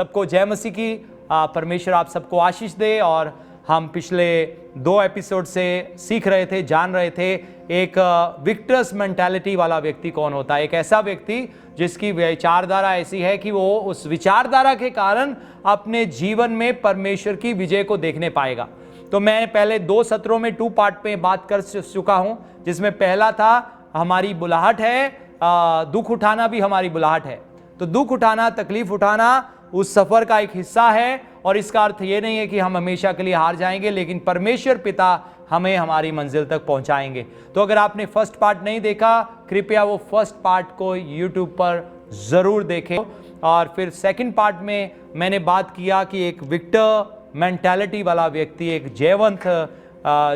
सबको जय मसीह की। परमेश्वर आप सबको आशीष दे। और हम पिछले 2 एपिसोड से सीख रहे थे, जान रहे थे एक विक्टर्स मेंटालिटी वाला व्यक्ति कौन होता है। एक ऐसा व्यक्ति जिसकी विचारधारा ऐसी है कि वो उस विचारधारा के कारण अपने जीवन में परमेश्वर की विजय को देखने पाएगा। तो मैं पहले 2 सत्रों में 2 पार्ट में बात कर चुका हूं, जिसमें पहला था हमारी बुलाहट है, दुख उठाना भी हमारी बुलाहट है। तो दुख उठाना, तकलीफ उठाना उस सफर का एक हिस्सा है, और इसका अर्थ ये नहीं है कि हम हमेशा के लिए हार जाएंगे, लेकिन परमेश्वर पिता हमें हमारी मंजिल तक पहुंचाएंगे। तो अगर आपने फर्स्ट पार्ट नहीं देखा, कृपया वो फर्स्ट पार्ट को YouTube पर जरूर देखें। और फिर सेकंड पार्ट में मैंने बात किया कि एक विक्टर मेंटालिटी वाला व्यक्ति, एक जयवंत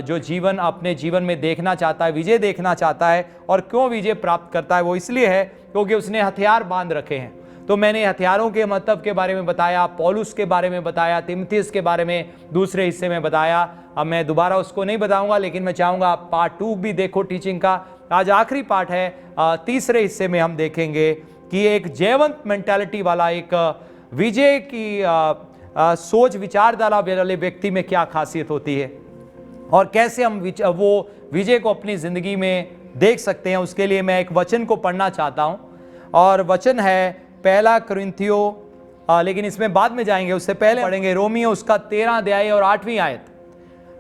जो जीवन अपने जीवन में देखना चाहता है, विजय देखना चाहता है, और क्यों विजय प्राप्त करता है, वो इसलिए है क्योंकि उसने हथियार बांध रखे हैं। तो मैंने हथियारों के महत्व के बारे में बताया, पौलुस के बारे में बताया, तिमुथियुस के बारे में दूसरे हिस्से में बताया। अब मैं दोबारा उसको नहीं बताऊंगा, लेकिन मैं चाहूंगा आप पार्ट 2 भी देखो टीचिंग का। आज आखिरी पार्ट है, तीसरे हिस्से में हम देखेंगे कि एक जयवंत मेंटालिटी वाला, एक विजय की सोच विचारधारा वाले व्यक्ति में क्या खासियत होती है और कैसे हम वो विजय को अपनी जिंदगी में देख सकते हैं। उसके लिए मैं एक वचन को पढ़ना चाहता हूं, और वचन है 1 कुरिन्थियों, लेकिन इसमें बाद में जाएंगे, उससे पहले पढ़ेंगे रोमियो उसका 13 अध्याय और 8वीं आयत।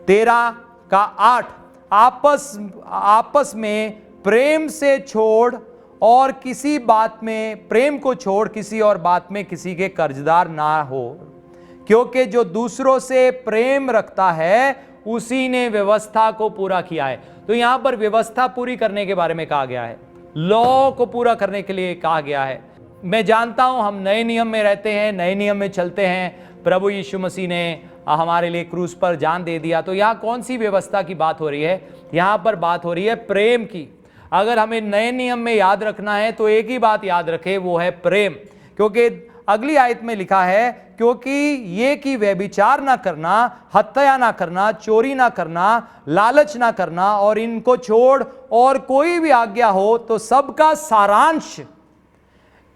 13 का 8, आपस में प्रेम से छोड़ और किसी बात में प्रेम को छोड़ किसी और बात में किसी के कर्जदार ना हो, क्योंकि जो दूसरों से प्रेम रखता है उसी ने व्यवस्था को पूरा किया है। तो यहां पर व्यवस्था पूरी करने के बारे में कहा गया है, लॉ को पूरा करने के लिए कहा गया है। मैं जानता हूं हम नए नियम में रहते हैं, नए नियम में चलते हैं। प्रभु यीशु मसीह ने हमारे लिए क्रूस पर जान दे दिया। तो यहां कौन सी व्यवस्था की बात हो रही है? यहां पर बात हो रही है प्रेम की। अगर हमें नए नियम में याद रखना है तो एक ही बात याद रखें, वो है प्रेम। क्योंकि अगली आयत में लिखा है, क्योंकि ये कि व्यभिचार ना करना, हत्या ना करना, चोरी ना करना, लालच ना करना, और इनको छोड़ और कोई भी आज्ञा हो तो सबका सारांश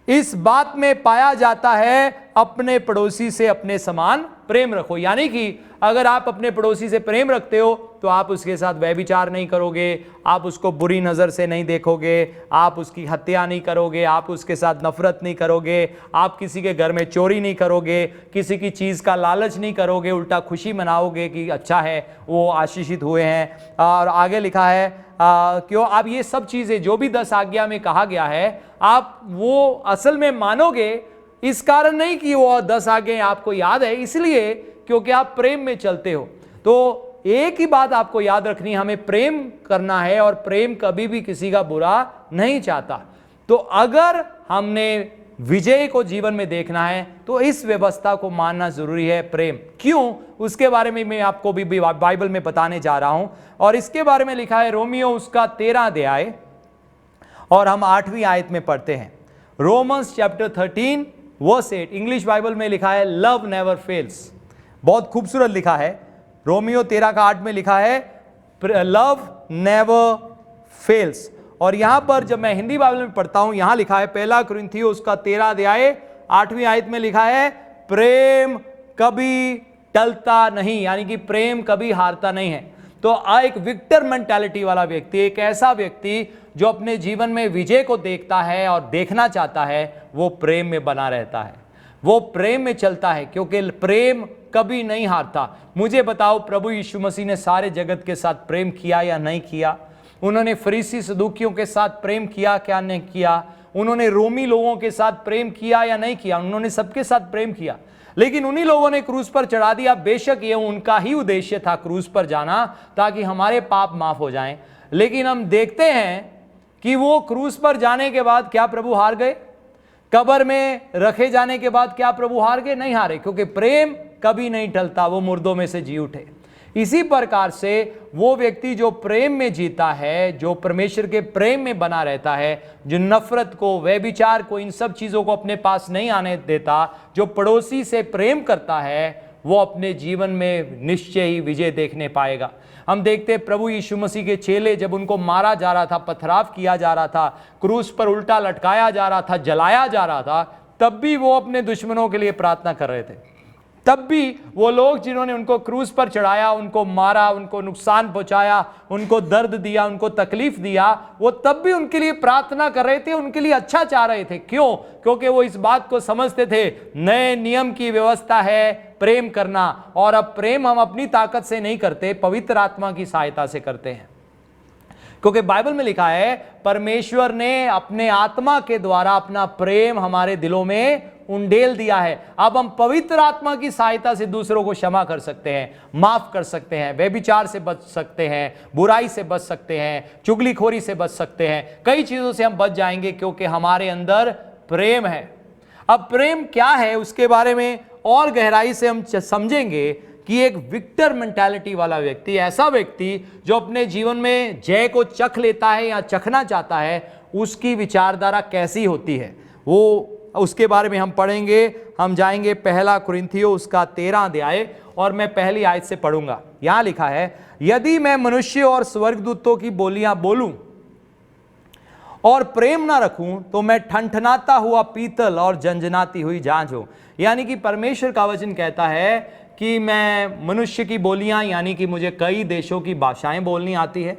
इस बात में पाया जाता है, अपने पड़ोसी से अपने समान प्रेम रखो। यानी कि अगर आप अपने पड़ोसी से प्रेम रखते हो तो आप उसके साथ व्यभिचार नहीं करोगे, आप उसको बुरी नज़र से नहीं देखोगे, आप उसकी हत्या नहीं करोगे, आप उसके साथ नफरत नहीं करोगे, आप किसी के घर में चोरी नहीं करोगे, किसी की चीज़ का लालच नहीं करोगे, उल्टा खुशी मनाओगे कि अच्छा है वो आशीषित हुए हैं। और आगे लिखा है क्यों आप ये सब चीज़ें जो भी 10 आज्ञा में कहा गया है, आप वो असल में मानोगे, इस कारण नहीं कि वो 10 आज्ञाएं आपको याद है, इसलिए क्योंकि आप प्रेम में चलते हो। तो एक ही बात आपको याद रखनी, हमें प्रेम करना है, और प्रेम कभी भी किसी का बुरा नहीं चाहता। तो अगर हमने विजय को जीवन में देखना है तो इस व्यवस्था को मानना जरूरी है, प्रेम। क्यों? उसके बारे में मैं आपको भी बाइबल में बताने जा रहा हूं। और इसके बारे में लिखा है रोमियो उसका 13 अध्याय, और हम 8वीं आयत में पढ़ते हैं। Romans chapter 13 verse 8, English Bible में लिखा है लव नेवर फेल्स। बहुत खूबसूरत लिखा है। रोमियो 13 का 8 में लिखा है लव नेवर फेल्स। और यहां पर जब मैं हिंदी बाइबल में पढ़ता हूं, यहां लिखा है 1 कुरिन्थियों उसका 13 अध्याय 8वीं आयत में लिखा है प्रेम कभी टलता नहीं, यानी कि प्रेम कभी हारता नहीं है। तो एक विक्टर मेंटालिटी वाला व्यक्ति, एक ऐसा व्यक्ति जो अपने जीवन में विजय को देखता है और देखना चाहता है, वो प्रेम में बना रहता है, वो प्रेम में चलता है, क्योंकि प्रेम कभी नहीं हारता। मुझे बताओ, प्रभु यीशु मसीह ने सारे जगत के साथ प्रेम किया या नहीं किया? उन्होंने फरीसी सदूकियों के साथ प्रेम किया क्या नहीं किया? उन्होंने रोमी लोगों के साथ प्रेम किया या नहीं किया? उन्होंने सबके साथ प्रेम किया। लेकिन उन्हीं लोगों ने क्रूस पर चढ़ा दिया। बेशक ये उनका ही उद्देश्य था क्रूस पर जाना, ताकि हमारे पाप माफ हो जाएं। लेकिन हम देखते हैं कि वो क्रूस पर जाने के बाद क्या प्रभु हार गए? कब्र में रखे जाने के बाद क्या प्रभु हार गए? नहीं हारे, क्योंकि प्रेम कभी नहीं टलता, वो मुर्दों में से जी उठे। इसी प्रकार से वो व्यक्ति जो प्रेम में जीता है, जो परमेश्वर के प्रेम में बना रहता है, जो नफरत को, व्यभिचार को, इन सब चीजों को अपने पास नहीं आने देता, जो पड़ोसी से प्रेम करता है, वो अपने जीवन में निश्चय ही विजय देखने पाएगा। हम देखते हैं प्रभु यीशु मसीह के चेले जब उनको मारा जा रहा था, पथराव किया जा रहा था, क्रूस पर उल्टा लटकाया जा रहा था, जलाया जा रहा था, तब भी वो अपने दुश्मनों के लिए प्रार्थना कर रहे थे। तब भी वो लोग जिन्होंने उनको क्रूस पर चढ़ाया, उनको मारा, उनको नुकसान पहुंचाया, उनको दर्द दिया, उनको तकलीफ दिया, वो तब भी उनके लिए प्रार्थना कर रहे थे, उनके लिए अच्छा चाह रहे थे। क्यों? क्योंकि वो इस बात को समझते थे नए नियम की व्यवस्था है प्रेम करना, और अब प्रेम हम अपनी ताकत से नहीं करते, पवित्र आत्मा की सहायता से करते हैं। क्योंकि बाइबल में लिखा है परमेश्वर ने अपने आत्मा के द्वारा अपना प्रेम हमारे दिलों में उंडेल दिया है। अब हम पवित्र आत्मा की सहायता से दूसरों को क्षमा कर सकते हैं, माफ कर सकते हैं, व्यभिचार से बच सकते हैं, बुराई से बच सकते हैं, चुगलीखोरी से बच सकते हैं, कई चीजों से हम बच जाएंगे क्योंकि हमारे अंदर प्रेम है। अब प्रेम क्या है उसके बारे में और गहराई से हम समझेंगे कि एक विक्टर मेंटालिटी वाला व्यक्ति, ऐसा व्यक्ति जो अपने जीवन में जय को चख लेता है या चखना चाहता है, उसकी विचारधारा कैसी होती है, वो उसके बारे में हम पढ़ेंगे। हम जाएंगे पहला कुरिन्थियों उसका 13 अध्याय और मैं पहली आयत से पढ़ूंगा। यहां लिखा है, यदि मैं मनुष्य और स्वर्गदूतों की बोलियां बोलूं और प्रेम ना रखूं तो मैं ठनठनाता हुआ पीतल और झंझनाती हुई झांझ हूं। यानी कि परमेश्वर का वचन कहता है कि मैं मनुष्य की बोलियां, यानी कि मुझे कई देशों की भाषाएं बोलनी आती है,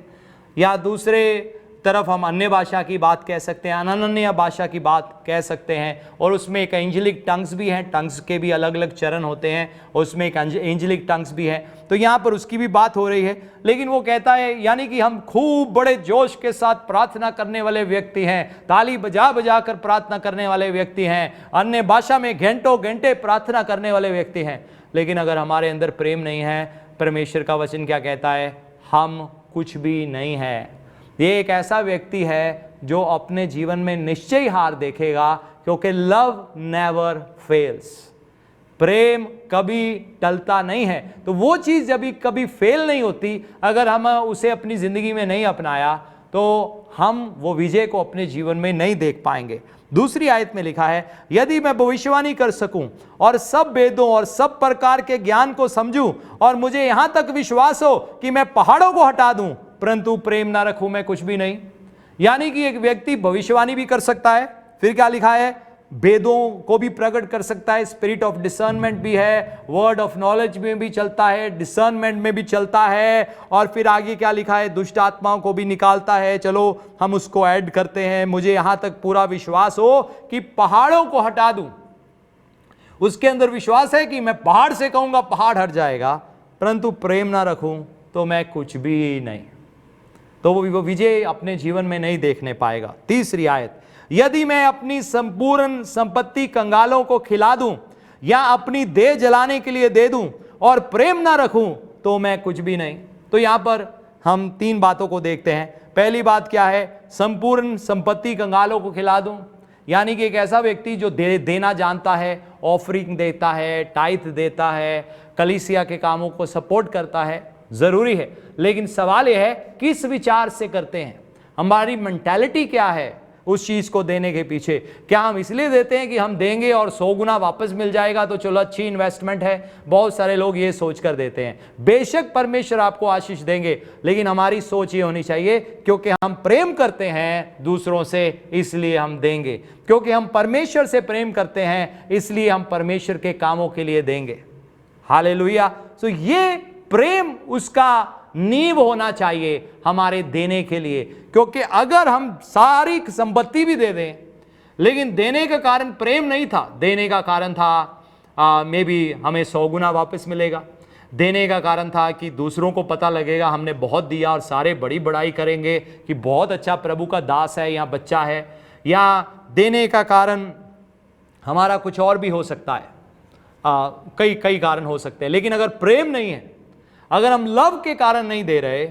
या दूसरे तरफ हम अन्य भाषा की बात कह सकते हैं, अनन्य भाषा की बात कह सकते हैं, और उसमें एक एंजेलिक टंग्स भी हैं, टंग्स के भी अलग अलग चरण होते हैं, उसमें एक एंजेलिक टंग्स भी है, तो यहाँ पर उसकी भी बात हो रही है। लेकिन वो कहता है यानी कि हम खूब बड़े जोश के साथ प्रार्थना करने वाले व्यक्ति हैं, ताली बजा बजा कर प्रार्थना करने वाले व्यक्ति हैं, अन्य भाषा में घंटों घंटे प्रार्थना करने वाले व्यक्ति हैं, लेकिन अगर हमारे अंदर प्रेम नहीं है, परमेश्वर का वचन क्या कहता है, हम कुछ भी नहीं है। ये एक ऐसा व्यक्ति है जो अपने जीवन में निश्चय हार देखेगा, क्योंकि लव नेवर फेल्स, प्रेम कभी टलता नहीं है। तो वो चीज जब कभी फेल नहीं होती, अगर हम उसे अपनी जिंदगी में नहीं अपनाया तो हम वो विजय को अपने जीवन में नहीं देख पाएंगे। दूसरी आयत में लिखा है, यदि मैं भविष्यवाणी कर सकूं और सब वेदों और सब प्रकार के ज्ञान को समझूं और मुझे यहां तक विश्वास हो कि मैं पहाड़ों को हटा दूं, परंतु प्रेम ना रखूं, मैं कुछ भी नहीं। यानी कि एक व्यक्ति भविष्यवाणी भी कर सकता है, फिर क्या लिखा है, वेदों को भी प्रकट कर सकता है, स्पिरिट ऑफ डिसर्नमेंट भी है, वर्ड ऑफ नॉलेज में भी चलता है, डिसर्नमेंट में भी चलता है, और फिर आगे क्या लिखा है, दुष्ट आत्माओं को भी निकालता है। चलो हम उसको ऐड करते हैं, मुझे यहां तक पूरा विश्वास हो कि पहाड़ों को हटा दूं। उसके अंदर विश्वास है कि मैं पहाड़ से कहूंगा पहाड़ हट जाएगा, परंतु प्रेम ना रखूं तो मैं कुछ भी नहीं, तो वो विजय अपने जीवन में नहीं देखने पाएगा। तीसरी आयत, यदि मैं अपनी संपूर्ण संपत्ति कंगालों को खिला दूं या अपनी देह जलाने के लिए दे दूं और प्रेम ना रखूं तो मैं कुछ भी नहीं। तो यहां पर हम 3 बातों को देखते हैं। पहली बात क्या है, संपूर्ण संपत्ति कंगालों को खिला दूं, यानी कि एक ऐसा व्यक्ति जो देना जानता है, ऑफरिंग देता है, टाइथ देता है, कलीसिया के कामों को सपोर्ट करता है, जरूरी है। लेकिन सवाल यह है किस विचार से करते हैं, हमारी मेंटालिटी क्या है उस चीज को देने के पीछे। क्या हम इसलिए देते हैं कि हम देंगे और 100 गुना वापस मिल जाएगा तो चलो अच्छी इन्वेस्टमेंट है, बहुत सारे लोग ये सोच कर देते हैं। बेशक परमेश्वर आपको आशीष देंगे, लेकिन हमारी सोच ये होनी चाहिए क्योंकि हम प्रेम करते हैं दूसरों से इसलिए हम देंगे, क्योंकि हम परमेश्वर से प्रेम करते हैं इसलिए हम परमेश्वर के कामों के लिए देंगे। हालेलुया। तो ये प्रेम उसका नींव होना चाहिए हमारे देने के लिए, क्योंकि अगर हम सारी संपत्ति भी दे दें लेकिन देने का कारण प्रेम नहीं था, देने का कारण था मे बी हमें 100 गुना वापस मिलेगा, देने का कारण था कि दूसरों को पता लगेगा हमने बहुत दिया और सारे बड़ी बड़ाई करेंगे कि बहुत अच्छा प्रभु का दास है या बच्चा है, या देने का कारण हमारा कुछ और भी हो सकता है, कई कारण हो सकते हैं। लेकिन अगर प्रेम नहीं है, अगर हम लव के कारण नहीं दे रहे,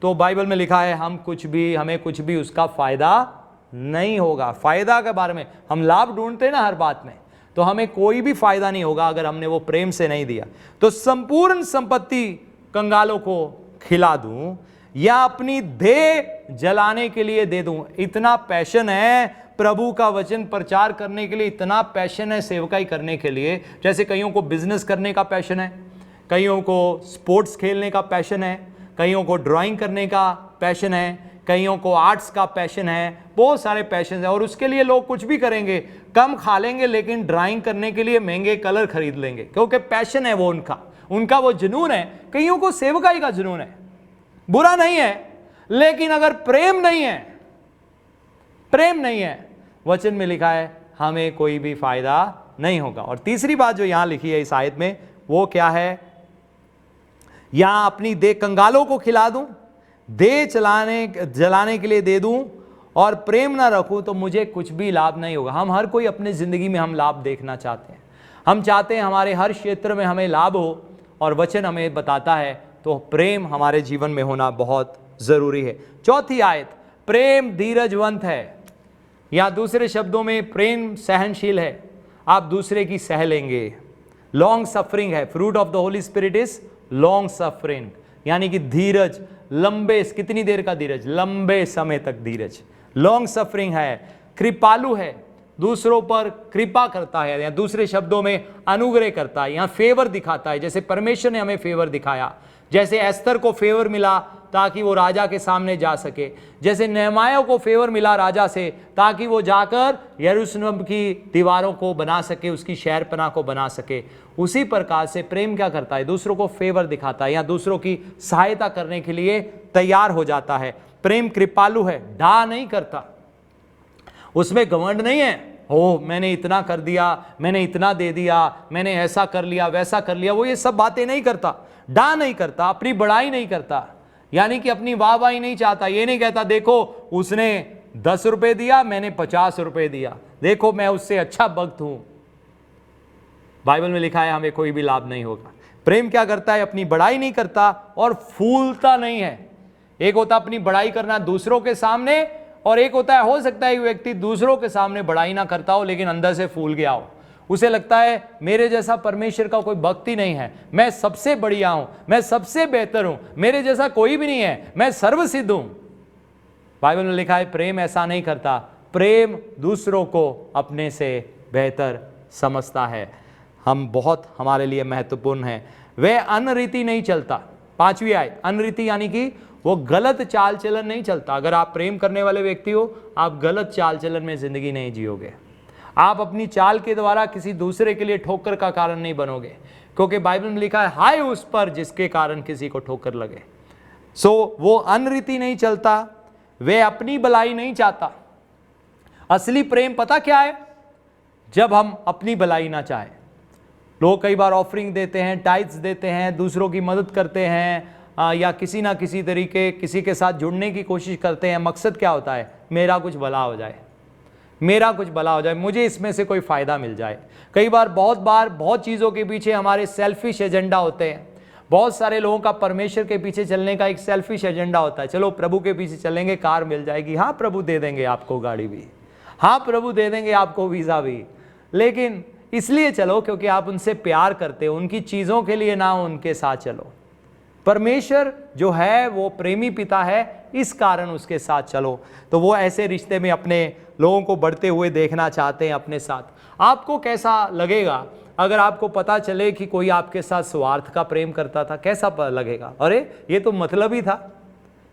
तो बाइबल में लिखा है हमें कुछ भी उसका फायदा नहीं होगा। फायदा के बारे में हम लाभ ढूंढते हैं ना हर बात में, तो हमें कोई भी फायदा नहीं होगा अगर हमने वो प्रेम से नहीं दिया। तो संपूर्ण संपत्ति कंगालों को खिला दूं या अपनी देह जलाने के लिए दे दूं, इतना पैशन है प्रभु का वचन प्रचार करने के लिए, इतना पैशन है सेवकाई करने के लिए। जैसे कईयों को बिजनेस करने का पैशन है, कईयों को स्पोर्ट्स खेलने का पैशन है, कईयों को ड्राइंग करने का पैशन है, कईयों को आर्ट्स का पैशन है, बहुत सारे पैशन है और उसके लिए लोग कुछ भी करेंगे, कम खा लेंगे लेकिन ड्राइंग करने के लिए महंगे कलर खरीद लेंगे क्योंकि पैशन है वो उनका वो जुनून है। कईयों को सेवकाई का जुनून है, बुरा नहीं है, लेकिन अगर प्रेम नहीं है, वचन में लिखा है हमें कोई भी फायदा नहीं होगा। और तीसरी बात जो यहां लिखी है इस आयत में वो क्या है, यहां अपनी देह कंगालों को खिला दूं, देह जलाने के लिए दे दूं और प्रेम ना रखूं तो मुझे कुछ भी लाभ नहीं होगा। हम हर कोई अपनी जिंदगी में हम लाभ देखना चाहते हैं, हम चाहते हैं हमारे हर क्षेत्र में हमें लाभ हो और वचन हमें बताता है तो प्रेम हमारे जीवन में होना बहुत जरूरी है। चौथी आयत, प्रेम धीरजवंत है, या दूसरे शब्दों में प्रेम सहनशील है, आप दूसरे की सह लेंगे। लॉन्ग सफरिंग है, fruit of the Holi spirit is long suffering, यानी कि धीरज, लंबे, कितनी देर का धीरज, लंबे समय तक धीरज। लॉन्ग सफरिंग है, कृपालु है, दूसरों पर कृपा करता है, या दूसरे शब्दों में अनुग्रह करता है, यहाँ फेवर दिखाता है। जैसे परमेश्वर ने हमें फेवर दिखाया, जैसे एस्तर को फेवर मिला ताकि वो राजा के सामने जा सके, जैसे नेहमाया को फेवर मिला राजा से ताकि वो जाकर यरूशलेम की दीवारों को बना सके, उसकी शहरपनाह को बना सके, उसी प्रकार से प्रेम क्या करता है, दूसरों को फेवर दिखाता है या दूसरों की सहायता करने के लिए तैयार हो जाता है। प्रेम कृपालु है, डा नहीं करता, उसमें घमंड नहीं है, हो मैंने इतना कर दिया, मैंने इतना दे दिया, मैंने ऐसा कर लिया, वैसा कर लिया, वो ये सब बातें नहीं करता, डा नहीं करता, अपनी बड़ाई नहीं करता, यानी कि अपनी वाहवाही नहीं चाहता। ये नहीं कहता देखो उसने 10 रुपए दिया, मैंने 50 रुपए दिया, देखो मैं उससे अच्छा भक्त हूं। बाइबल में लिखा है हमें कोई भी लाभ नहीं होगा। प्रेम क्या करता है, अपनी बड़ाई नहीं करता और फूलता नहीं है। एक होता अपनी बड़ाई करना दूसरों के सामने, और एक होता है हो सकता है व्यक्ति दूसरों के सामने बड़ाई ना करता हो लेकिन अंदर से फूल गया हो, उसे लगता है मेरे जैसा परमेश्वर का कोई भक्त ही नहीं है, मैं सबसे बढ़िया हूं, मैं सबसे बेहतर हूं, मेरे जैसा कोई भी नहीं है, मैं सर्वसिद्ध हूं। बाइबल में लिखा है प्रेम ऐसा नहीं करता, प्रेम दूसरों को अपने से बेहतर समझता है। हम बहुत हमारे लिए महत्वपूर्ण है। वह अनरीति नहीं चलता। 5वीं आयत, अनरीति यानी कि वो गलत चाल चलन नहीं चलता। अगर आप प्रेम करने वाले व्यक्ति हो, आप गलत चाल चलन में जिंदगी नहीं जियोगे। आप अपनी चाल के द्वारा किसी दूसरे के लिए ठोकर का कारण नहीं बनोगे, क्योंकि बाइबल में लिखा है हाय उस पर जिसके कारण किसी को ठोकर लगे। सो वो अनरीति नहीं चलता, वे अपनी भलाई नहीं चाहता। असली प्रेम पता क्या है, जब हम अपनी भलाई ना चाहें। लोग कई बार ऑफरिंग देते हैं, टाइट्स देते हैं, दूसरों की मदद करते हैं, या किसी ना किसी तरीके किसी के साथ जुड़ने की कोशिश करते हैं। मकसद क्या होता है, मेरा कुछ भला हो जाए, मेरा कुछ भला हो जाए, मुझे इसमें से कोई फ़ायदा मिल जाए। कई बार बहुत चीज़ों के पीछे हमारे सेल्फिश एजेंडा होते हैं। बहुत सारे लोगों का परमेश्वर के पीछे चलने का एक सेल्फिश एजेंडा होता है। चलो प्रभु के पीछे चलेंगे, कार मिल जाएगी, हाँ प्रभु दे देंगे आपको गाड़ी भी, हाँ प्रभु दे देंगे आपको वीज़ा भी, लेकिन इसलिए चलो क्योंकि आप उनसे प्यार करते हो, उनकी चीज़ों के लिए ना उनके साथ चलो। परमेश्वर जो है वो प्रेमी पिता है, इस कारण उसके साथ चलो। तो वो ऐसे रिश्ते में अपने लोगों को बढ़ते हुए देखना चाहते हैं अपने साथ। आपको कैसा लगेगा अगर आपको पता चले कि कोई आपके साथ स्वार्थ का प्रेम करता था? कैसा लगेगा, अरे ये तो मतलब ही था।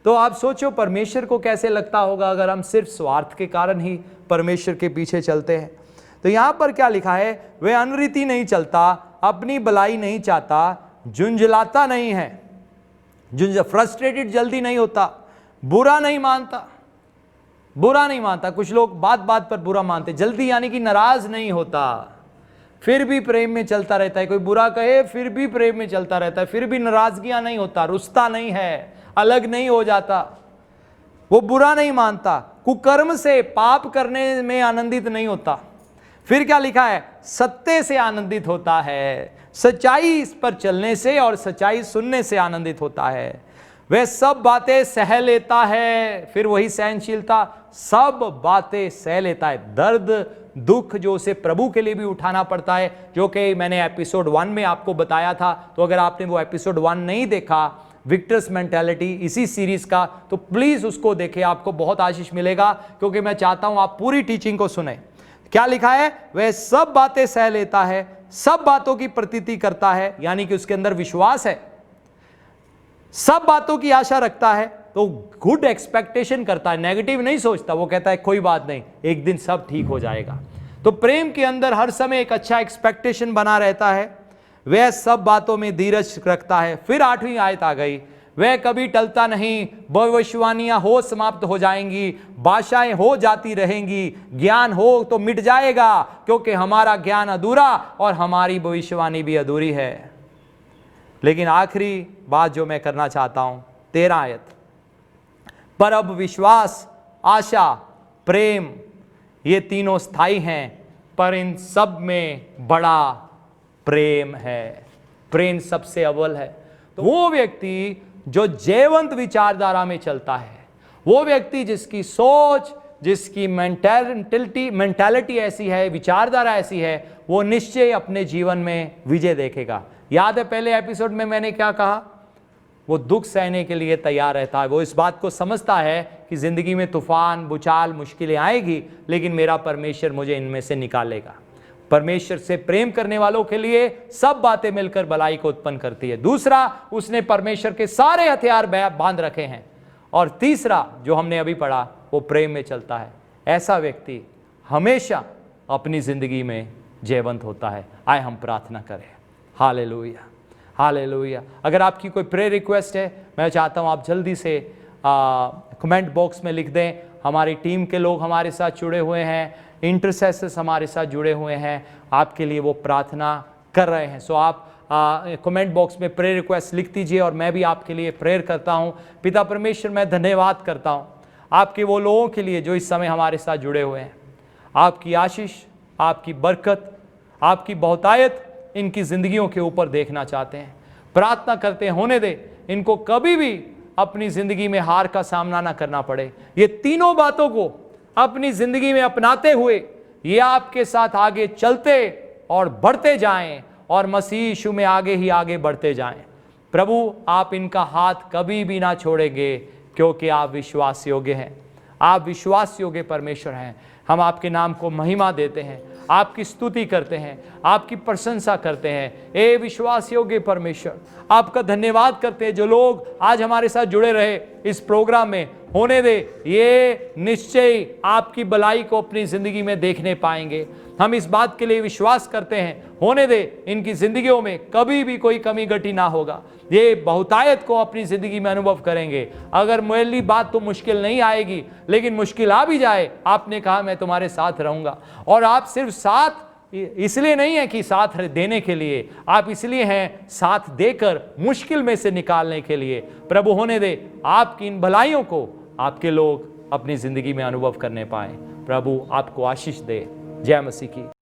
तो आप सोचो परमेश्वर को कैसे लगता होगा अगर हम सिर्फ स्वार्थ के कारण ही परमेश्वर के पीछे चलते हैं। तो यहाँ पर क्या लिखा है, वह अनरीति नहीं चलता, अपनी भलाई नहीं चाहता, झुंझलाता नहीं है, फ्रस्ट्रेटेड जल्दी नहीं होता, बुरा नहीं मानता, बुरा नहीं मानता। कुछ लोग बात बात पर बुरा मानते, जल्दी यानी कि नाराज नहीं होता, फिर भी प्रेम में चलता रहता है। कोई बुरा कहे फिर भी प्रेम में चलता रहता है, फिर भी नाराजगियां नहीं होता, रुसता नहीं है, अलग नहीं हो जाता, वो बुरा नहीं मानता, कुकर्म से पाप करने में आनंदित नहीं होता। फिर क्या लिखा है, सत्य से आनंदित होता है, सच्चाई इस पर चलने से और सच्चाई सुनने से आनंदित होता है। वह सब बातें सह लेता है, फिर वही सहनशीलता, सब बातें सह लेता है। दर्द दुख जो उसे प्रभु के लिए भी उठाना पड़ता है, जो कि मैंने एपिसोड 1 में आपको बताया था। तो अगर आपने वो एपिसोड 1 नहीं देखा विक्टर्स मेंटालिटी इसी सीरीज का, तो प्लीज उसको देखें, आपको बहुत आशीष मिलेगा, क्योंकि मैं चाहता हूं आप पूरी टीचिंग को सुने। क्या लिखा है, वह सब बातें सह लेता है, सब बातों की प्रतीति करता है, यानी कि उसके अंदर विश्वास है, सब बातों की आशा रखता है, तो गुड एक्सपेक्टेशन करता है, नेगेटिव नहीं सोचता। वो कहता है कोई बात नहीं, एक दिन सब ठीक हो जाएगा। तो प्रेम के अंदर हर समय एक अच्छा एक्सपेक्टेशन बना रहता है। वह सब बातों में धीरज रखता है। फिर 8वीं आयत आ गई, वह कभी टलता नहीं। भविष्यवाणियां हो समाप्त हो जाएंगी, भाषाएं हो जाती रहेंगी, ज्ञान हो तो मिट जाएगा, क्योंकि हमारा ज्ञान अधूरा और हमारी भविष्यवाणी भी अधूरी है। लेकिन आखिरी बात जो मैं करना चाहता हूं, 13 आयत, पर अब विश्वास, आशा, प्रेम, ये तीनों स्थायी हैं, पर इन सब में बड़ा प्रेम है। प्रेम सबसे अव्वल है। तो वो व्यक्ति जो जयवंत विचारधारा में चलता है, वो व्यक्ति जिसकी सोच, जिसकी मेंटालिटी ऐसी है, विचारधारा ऐसी है, वो निश्चय अपने जीवन में विजय देखेगा। याद है पहले एपिसोड में मैंने क्या कहा? वो दुख सहने के लिए तैयार रहता है। वो इस बात को समझता है कि जिंदगी में तूफान, भूचाल, मुश्किलें आएगी, लेकिन मेरा परमेश्वर मुझे इनमें से निकालेगा। परमेश्वर से प्रेम करने वालों के लिए सब बातें मिलकर भलाई को उत्पन्न करती है। दूसरा, उसने परमेश्वर के सारे हथियार बांध रखे हैं। और तीसरा जो हमने अभी पढ़ा, वो प्रेम में चलता है। ऐसा व्यक्ति हमेशा अपनी जिंदगी में जयवंत होता है। आए हम प्रार्थना करें। Hallelujah, hallelujah. अगर आपकी कोई प्रेयर रिक्वेस्ट है, मैं चाहता हूं आप जल्दी से कमेंट बॉक्स में लिख दें। हमारी टीम के लोग हमारे साथ जुड़े हुए हैं, इंटरसेसर्स हमारे साथ जुड़े हुए हैं, आपके लिए वो प्रार्थना कर रहे हैं। सो आप कमेंट बॉक्स में प्रेयर रिक्वेस्ट लिख दीजिए और मैं भी आपके लिए प्रेयर करता हूं। पिता परमेश्वर, मैं धन्यवाद करता हूं आपके वो लोगों के लिए जो इस समय हमारे साथ जुड़े हुए हैं। आपकी आशीष, आपकी बरकत, आपकी बहुतायत इनकी जिंदगियों के ऊपर देखना चाहते हैं। प्रार्थना करते हैं, होने दे इनको कभी भी अपनी जिंदगी में हार का सामना ना करना पड़े। ये तीनों बातों को अपनी जिंदगी में अपनाते हुए ये आपके साथ आगे चलते और बढ़ते जाएं और मसीह यीशु में आगे ही आगे बढ़ते जाएं। प्रभु, आप इनका हाथ कभी भी ना छोड़ेंगे, क्योंकि आप विश्वास योग्य हैं। आप विश्वास योग्य परमेश्वर हैं। हम आपके नाम को महिमा देते हैं, आपकी स्तुति करते हैं, आपकी प्रशंसा करते हैं। ए विश्वास योग्य परमेश्वर, आपका धन्यवाद करते हैं। जो लोग आज हमारे साथ जुड़े रहे इस प्रोग्राम में, होने दे ये निश्चय आपकी भलाई को अपनी जिंदगी में देखने पाएंगे। हम इस बात के लिए विश्वास करते हैं, होने दे इनकी जिंदगियों में कभी भी कोई कमी घटी ना होगा। ये बहुतायत को अपनी जिंदगी में अनुभव करेंगे। अगर मेरी बात तो मुश्किल नहीं आएगी, लेकिन मुश्किल आ भी जाए, आपने कहा मैं तुम्हारे साथ रहूंगा। और आप सिर्फ साथ इसलिए नहीं है कि साथ देने के लिए, आप इसलिए हैं साथ देकर मुश्किल में से निकालने के लिए। प्रभु, होने दे आपकी इन भलाइयों को आपके लोग अपनी जिंदगी में अनुभव करने पाए। प्रभु आपको आशीष दे। जय मसीह की।